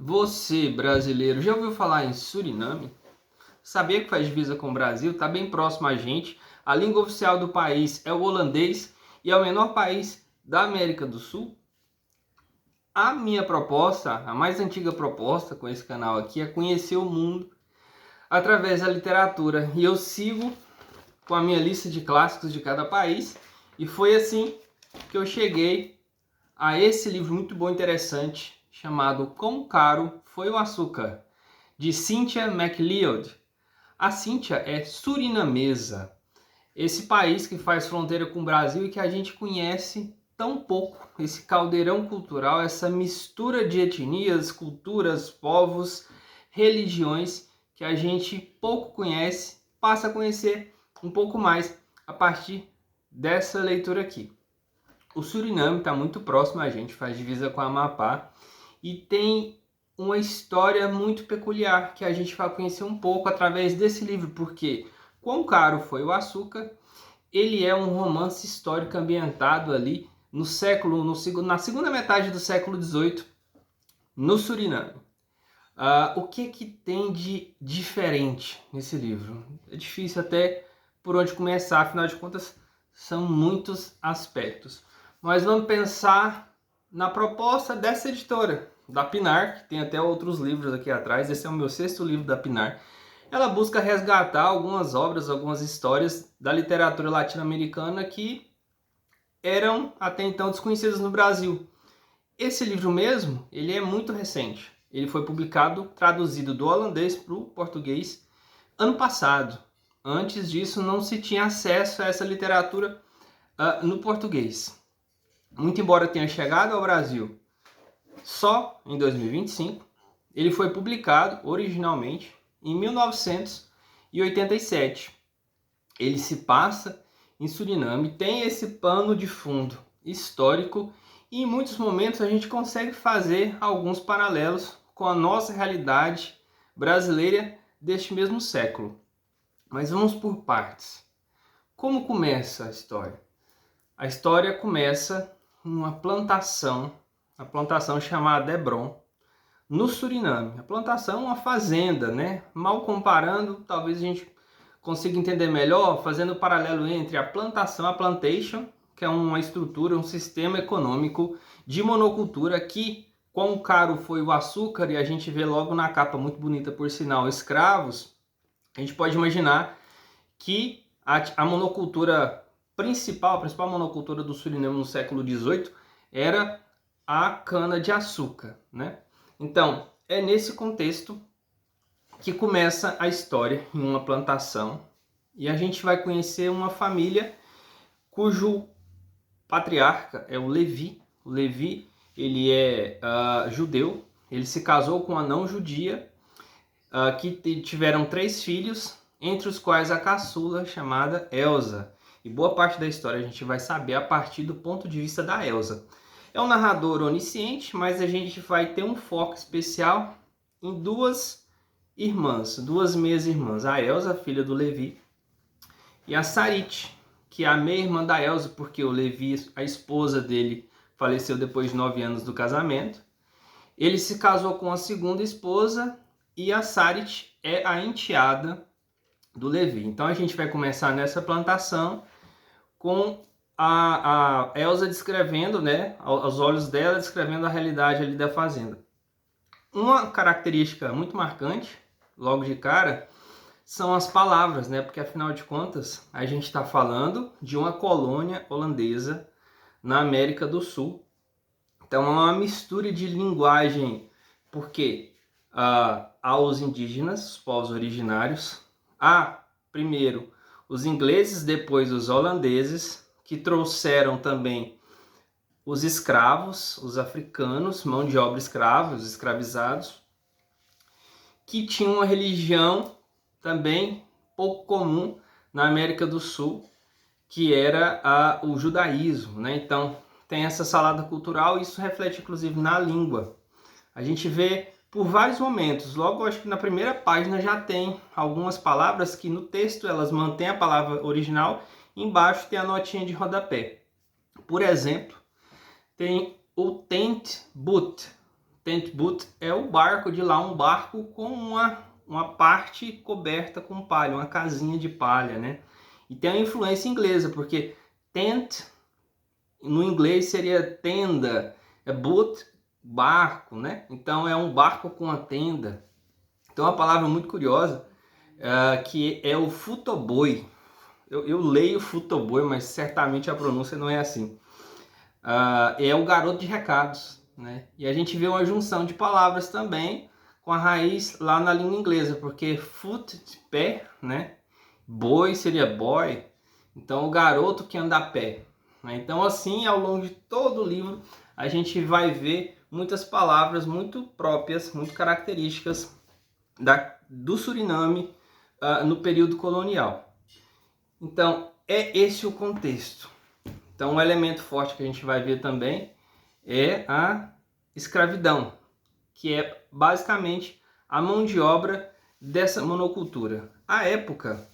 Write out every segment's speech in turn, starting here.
Você, brasileiro, já ouviu falar em Suriname? Sabia que faz divisa com o Brasil? Está bem próximo a gente. A língua oficial do país é o holandês e é o menor país da América do Sul. A minha proposta, a mais antiga proposta com esse canal aqui, é conhecer o mundo através da literatura. E eu sigo com a minha lista de clássicos de cada país. E foi assim que eu cheguei a esse livro muito bom e interessante, chamado Quão Caro Foi o Açúcar, de Cynthia MacLeod. A Cynthia é surinamesa, esse país que faz fronteira com o Brasil e que a gente conhece tão pouco, esse caldeirão cultural, essa mistura de etnias, culturas, povos, religiões que a gente pouco conhece, passa a conhecer um pouco mais a partir dessa leitura aqui. O Suriname está muito próximo a gente, faz divisa com o Amapá e tem uma história muito peculiar que a gente vai conhecer um pouco através desse livro, porque Quão Caro Foi o Açúcar, ele é um romance histórico ambientado ali no na segunda metade do século XVIII, no Suriname. O que tem de diferente nesse livro? É difícil até por onde começar, afinal de contas são muitos aspectos. Mas vamos pensar na proposta dessa editora, da Pinar, que tem até outros livros aqui atrás. Esse é o meu 6º livro da Pinar. Ela busca resgatar algumas obras, algumas histórias da literatura latino-americana que eram até então desconhecidas no Brasil. Esse livro mesmo, ele é muito recente. Ele foi publicado, traduzido do holandês para o português ano passado. Antes disso, não se tinha acesso a essa literatura no português. Muito embora tenha chegado ao Brasil só em 2025, ele foi publicado originalmente em 1987. Ele se passa em Suriname, tem esse pano de fundo histórico e em muitos momentos a gente consegue fazer alguns paralelos com a nossa realidade brasileira deste mesmo século. Mas vamos por partes. Como começa a história? A história começa em uma plantação chamada Hebron, no Suriname. A plantação é uma fazenda, né? Mal comparando, talvez a gente consiga entender melhor, fazendo o paralelo entre a plantação, a plantation, que é uma estrutura, um sistema econômico de monocultura que, quão caro foi o açúcar, e a gente vê logo na capa, muito bonita por sinal, escravos, a gente pode imaginar que a monocultura a principal monocultura do Suriname no século XVIII era a cana-de-açúcar, né? Então, é nesse contexto que começa a história, em uma plantação, e a gente vai conhecer uma família cujo patriarca é o Levi. O Levi, ele é judeu, ele se casou com uma não-judia, que tiveram 3 filhos, entre os quais a caçula, chamada Elsa. E boa parte da história a gente vai saber a partir do ponto de vista da Elsa. É um narrador onisciente, mas a gente vai ter um foco especial em 2 irmãs, 2 meias-irmãs. A Elsa, filha do Levi, e a Sarit, que é a meia-irmã da Elsa, porque o Levi, a esposa dele, faleceu depois de 9 anos do casamento. Ele se casou com a segunda esposa e a Sarit é a enteada do Levi. Então a gente vai começar nessa plantação com a Elsa descrevendo, né, aos olhos dela, descrevendo a realidade ali da fazenda. Uma característica muito marcante, logo de cara, são as palavras, né, porque afinal de contas a gente está falando de uma colônia holandesa na América do Sul. Então é uma mistura de linguagem, porque há os indígenas, os povos originários, há primeiro os ingleses, depois os holandeses, que trouxeram também os escravos, os africanos, mão de obra escrava, os escravizados, que tinham uma religião também pouco comum na América do Sul, que era o judaísmo, né? Então tem essa salada cultural e isso reflete inclusive na língua. A gente vê por vários momentos, logo acho que na primeira página já tem algumas palavras que no texto elas mantêm a palavra original, embaixo tem a notinha de rodapé. Por exemplo, tem o tent boot. tent boat é o barco de lá, um barco com uma parte coberta com palha, uma casinha de palha, né? E tem a influência inglesa, porque tent no inglês seria tenda, boat, barco, né? Então é um barco com a tenda. Então uma palavra muito curiosa, que é o futoboi. Eu leio futoboi, mas certamente a pronúncia não é assim. É o garoto de recados, né? E a gente vê uma junção de palavras também com a raiz lá na língua inglesa, porque foot, pé, né? Boi seria boy, então o garoto que anda a pé, né? Então assim, ao longo de todo o livro, a gente vai ver muitas palavras muito próprias, muito características do Suriname no período colonial. Então é esse o contexto. Então um elemento forte que a gente vai ver também é a escravidão, que é basicamente a mão de obra dessa monocultura. À época,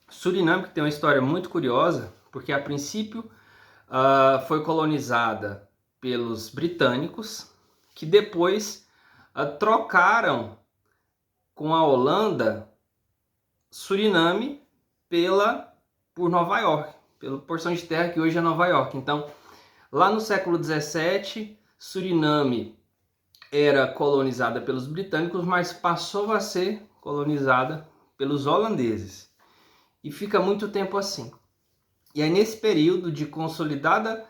Suriname tem uma história muito curiosa, porque a princípio foi colonizada pelos britânicos, que depois trocaram com a Holanda Suriname por Nova York, pela porção de terra que hoje é Nova York. Então, lá no século 17, Suriname era colonizada pelos britânicos, mas passou a ser colonizada pelos holandeses. E fica muito tempo assim. E é nesse período de consolidada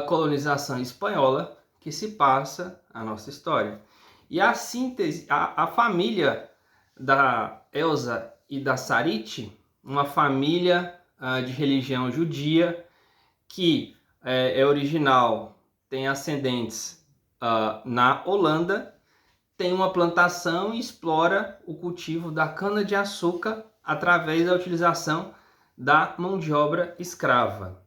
colonização espanhola que se passa a nossa história. E a síntese, a família da Elsa e da Sarit, uma família de religião judia que é original, tem ascendentes na Holanda, tem uma plantação e explora o cultivo da cana-de-açúcar através da utilização da mão de obra escravizada.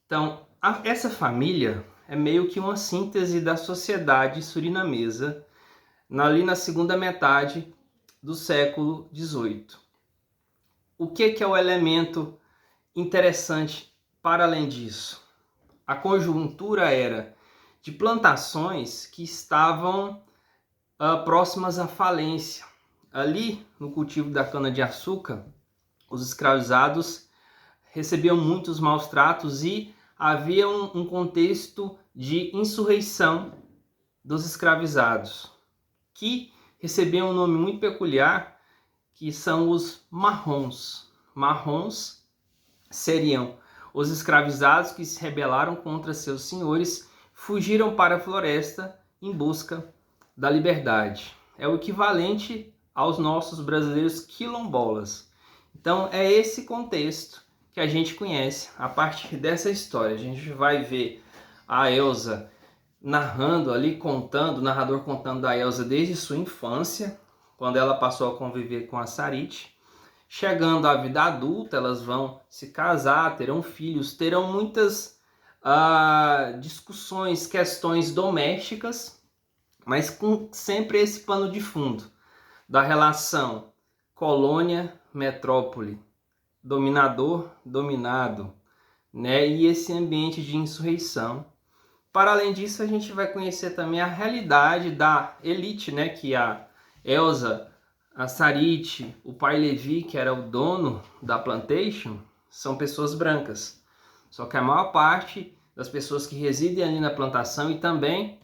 Então, essa família é meio que uma síntese da sociedade surinamesa ali na segunda metade do século XVIII. O que é o elemento interessante para além disso? A conjuntura era de plantações que estavam próximas à falência. Ali, no cultivo da cana-de-açúcar, os escravizados recebiam muitos maus tratos e havia um contexto de insurreição dos escravizados, que recebiam um nome muito peculiar, que são os marrons. Marrons seriam os escravizados que se rebelaram contra seus senhores, fugiram para a floresta em busca da liberdade. É o equivalente aos nossos brasileiros quilombolas. Então é esse contexto que a gente conhece a partir dessa história. A gente vai ver a Elsa narrando ali, contando, o narrador contando da Elsa desde sua infância, quando ela passou a conviver com a Sarit. Chegando à vida adulta, elas vão se casar, terão filhos, terão muitas discussões, questões domésticas, mas com sempre esse pano de fundo da relação colônia-metrópole, dominador-dominado, né? E esse ambiente de insurreição. Para além disso, a gente vai conhecer também a realidade da elite, né? Que a Elsa, a Sarit, o pai Levi, que era o dono da plantation, são pessoas brancas. Só que a maior parte das pessoas que residem ali na plantação e também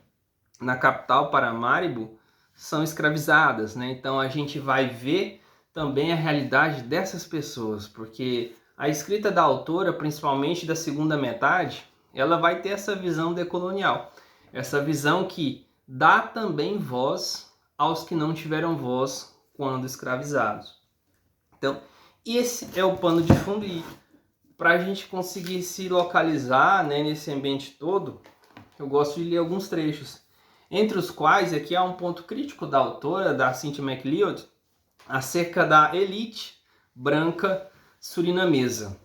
na capital, Paramaribo, são escravizadas, né? Então a gente vai ver também a realidade dessas pessoas, porque a escrita da autora, principalmente da segunda metade, ela vai ter essa visão decolonial, essa visão que dá também voz aos que não tiveram voz quando escravizados. Então, esse é o pano de fundo, e para a gente conseguir se localizar, né, nesse ambiente todo, eu gosto de ler alguns trechos, entre os quais aqui há um ponto crítico da autora, da Cynthia McLeod, acerca da elite branca surinamesa,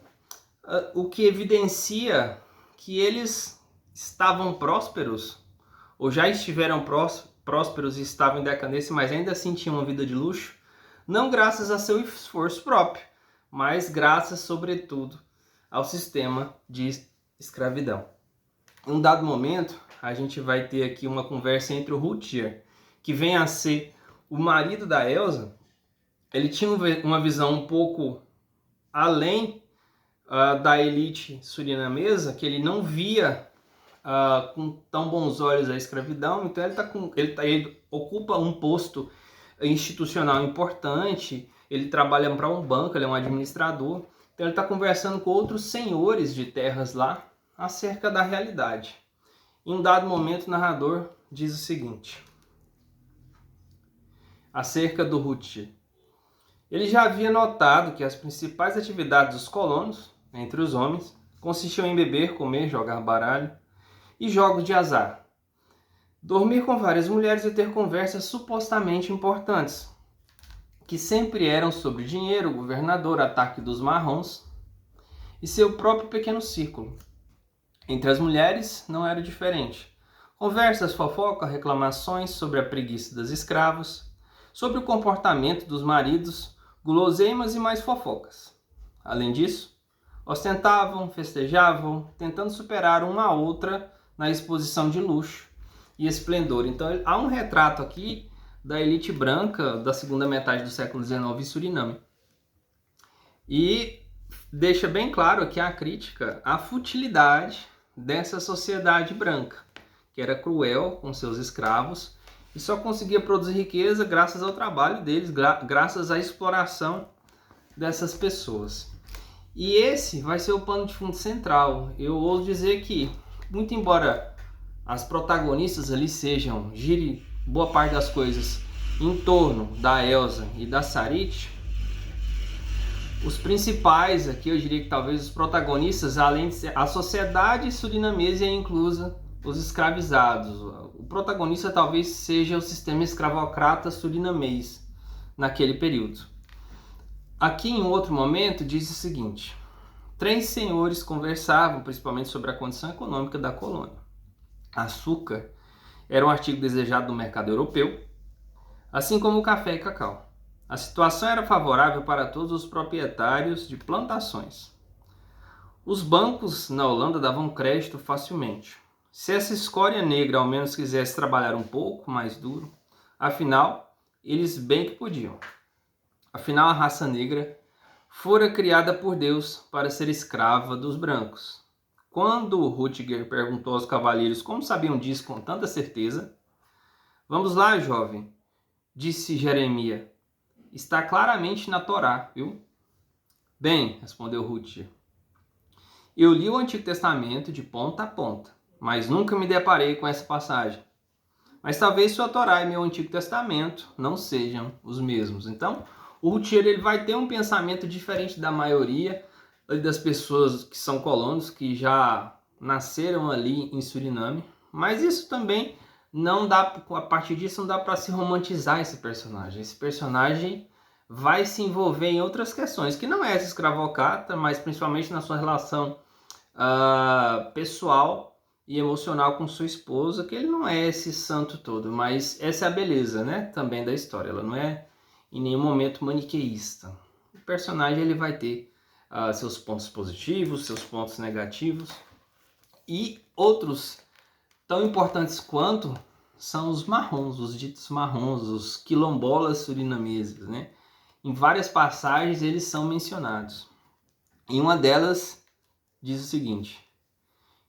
o que evidencia que eles estavam prósperos, ou já estiveram prósperos e estavam em decadência, mas ainda assim tinham uma vida de luxo, não graças a seu esforço próprio, mas graças, sobretudo, ao sistema de escravidão. Em um dado momento, a gente vai ter aqui uma conversa entre o Rutger, que vem a ser o marido da Elsa. Ele tinha uma visão um pouco além da elite surinamesa, que ele não via com tão bons olhos a escravidão. Então ele ocupa um posto institucional importante, ele trabalha para um banco, ele é um administrador. Então ele está conversando com outros senhores de terras lá acerca da realidade. Em um dado momento, o narrador diz o seguinte, acerca do Rutger. Ele já havia notado que as principais atividades dos colonos, entre os homens, consistiam em beber, comer, jogar baralho e jogos de azar, dormir com várias mulheres e ter conversas supostamente importantes, que sempre eram sobre dinheiro, o governador, ataque dos marrons e seu próprio pequeno círculo. Entre as mulheres não era diferente. Conversas, fofoca, reclamações sobre a preguiça das escravas, sobre o comportamento dos maridos, guloseimas e mais fofocas. Além disso, ostentavam, festejavam, tentando superar uma a outra na exposição de luxo e esplendor. Então há um retrato aqui da elite branca da segunda metade do século XIX em Suriname. E deixa bem claro aqui a crítica à futilidade dessa sociedade branca, que era cruel com seus escravos e só conseguia produzir riqueza graças ao trabalho deles, graças à exploração dessas pessoas. E esse vai ser o pano de fundo central. Eu ouso dizer que, muito embora as protagonistas ali gire boa parte das coisas em torno da Elsa e da Sarit, os principais aqui, eu diria que talvez os protagonistas, além de ser a sociedade surinamesa, é inclusa os escravizados. O protagonista talvez seja o sistema escravocrata surinamês naquele período. Aqui em outro momento diz o seguinte: 3 senhores conversavam principalmente sobre a condição econômica da colônia. Açúcar era um artigo desejado no mercado europeu, assim como o café e cacau. A situação era favorável para todos os proprietários de plantações. Os bancos na Holanda davam crédito facilmente. Se essa escória negra ao menos quisesse trabalhar um pouco mais duro, afinal, eles bem que podiam. Afinal, a raça negra fora criada por Deus para ser escrava dos brancos. Quando Rutger perguntou aos cavalheiros como sabiam disso com tanta certeza, "Vamos lá, jovem", disse Jeremias. "Está claramente na Torá, viu?" "Bem", respondeu Rutger, "eu li o Antigo Testamento de ponta a ponta, mas nunca me deparei com essa passagem. Mas talvez sua Torá e meu Antigo Testamento não sejam os mesmos." Então, o Rutger ele vai ter um pensamento diferente da maioria das pessoas que são colonos, que já nasceram ali em Suriname. Mas isso também não dá, a partir disso não dá para se romantizar esse personagem. Esse personagem vai se envolver em outras questões, que não é essa escravocrata, mas principalmente na sua relação pessoal e emocional com sua esposa, que ele não é esse santo todo, mas essa é a beleza, né, também da história. Ela não é em nenhum momento maniqueísta. O personagem ele vai ter seus pontos positivos, seus pontos negativos, e outros tão importantes quanto são os marrons, os ditos marrons, os quilombolas surinameses, né? Em várias passagens eles são mencionados. Em uma delas diz o seguinte: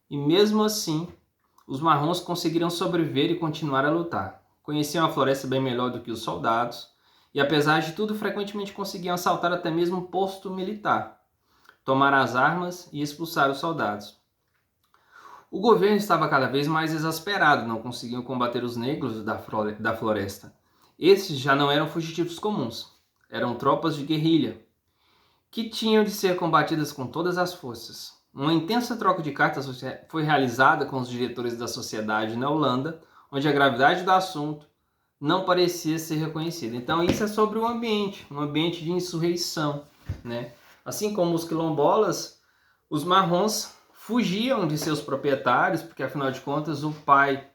"E mesmo assim, os marrons conseguiram sobreviver e continuar a lutar. Conheciam a floresta bem melhor do que os soldados, e apesar de tudo, frequentemente conseguiam assaltar até mesmo um posto militar, tomar as armas e expulsar os soldados. O governo estava cada vez mais exasperado, não conseguiam combater os negros da floresta. Esses já não eram fugitivos comuns, eram tropas de guerrilha, que tinham de ser combatidas com todas as forças. Uma intensa troca de cartas foi realizada com os diretores da sociedade na Holanda, onde a gravidade do assunto não parecia ser reconhecida." Então isso é sobre o ambiente, um ambiente de insurreição, né? Assim como os quilombolas, os marrons fugiam de seus proprietários, porque afinal de contas o pai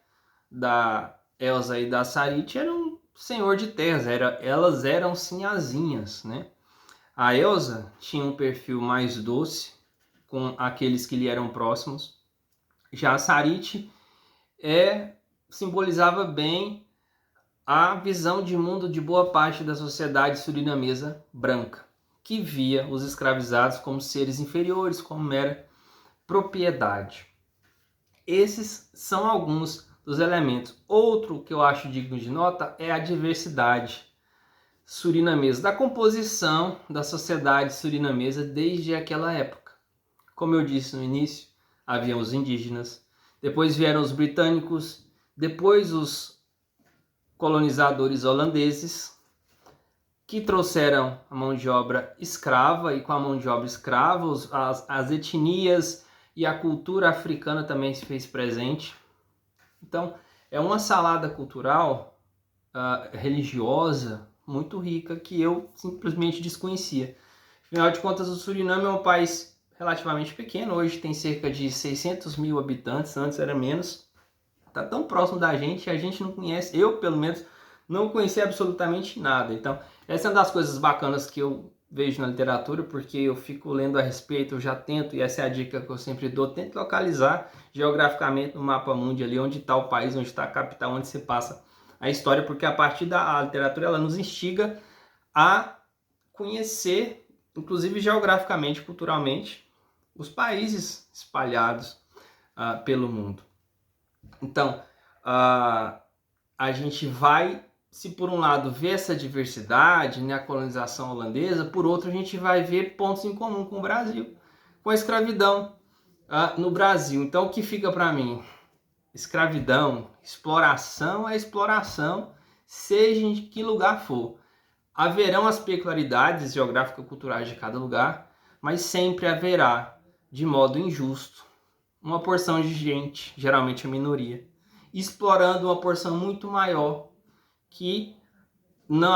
da Elsa e da Sarit era um senhor de terras, elas eram sinhazinhas, né? A Elsa tinha um perfil mais doce com aqueles que lhe eram próximos. Já a Sarit simbolizava bem a visão de mundo de boa parte da sociedade surinamesa branca, que via os escravizados como seres inferiores, como mera propriedade. Esses são alguns dos elementos. Outro que eu acho digno de nota é a diversidade surinamesa, da composição da sociedade surinamesa desde aquela época. Como eu disse no início, haviam os indígenas, depois vieram os britânicos, depois os colonizadores holandeses, que trouxeram a mão de obra escrava, e com a mão de obra escrava as etnias e a cultura africana também se fez presente. Então, é uma salada cultural, religiosa, muito rica, que eu simplesmente desconhecia. Afinal de contas, o Suriname é um país relativamente pequeno, hoje tem cerca de 600 mil habitantes, antes era menos. Está tão próximo da gente, a gente não conhece, eu pelo menos não conheci absolutamente nada. Então, essa é uma das coisas bacanas que eu vejo na literatura, porque eu fico lendo a respeito, eu já tento, e essa é a dica que eu sempre dou, tento localizar geograficamente no mapa mundi ali onde está o país, onde está a capital, onde se passa a história, porque a partir da literatura ela nos instiga a conhecer, inclusive geograficamente, culturalmente, os países espalhados pelo mundo. Então, a gente vai, se por um lado ver essa diversidade, né, a colonização holandesa, por outro a gente vai ver pontos em comum com o Brasil, com a escravidão no Brasil. Então o que fica para mim? Escravidão, exploração é exploração, seja em que lugar for. Haverão as peculiaridades geográfico-culturais de cada lugar, mas sempre haverá, de modo injusto, uma porção de gente, geralmente a minoria, explorando uma porção muito maior que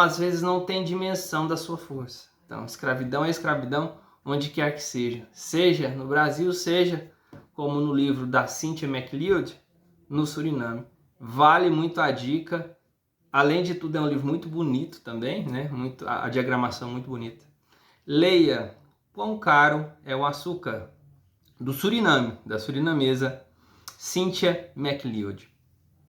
às vezes não tem dimensão da sua força. Então, escravidão é escravidão onde quer que seja. Seja no Brasil, seja, como no livro da Cynthia McLeod, no Suriname. Vale muito a dica. Além de tudo, é um livro muito bonito também, né? A diagramação muito bonita. Leia Quão Caro é o Açúcar, do Suriname, da surinamesa Cynthia McLeod.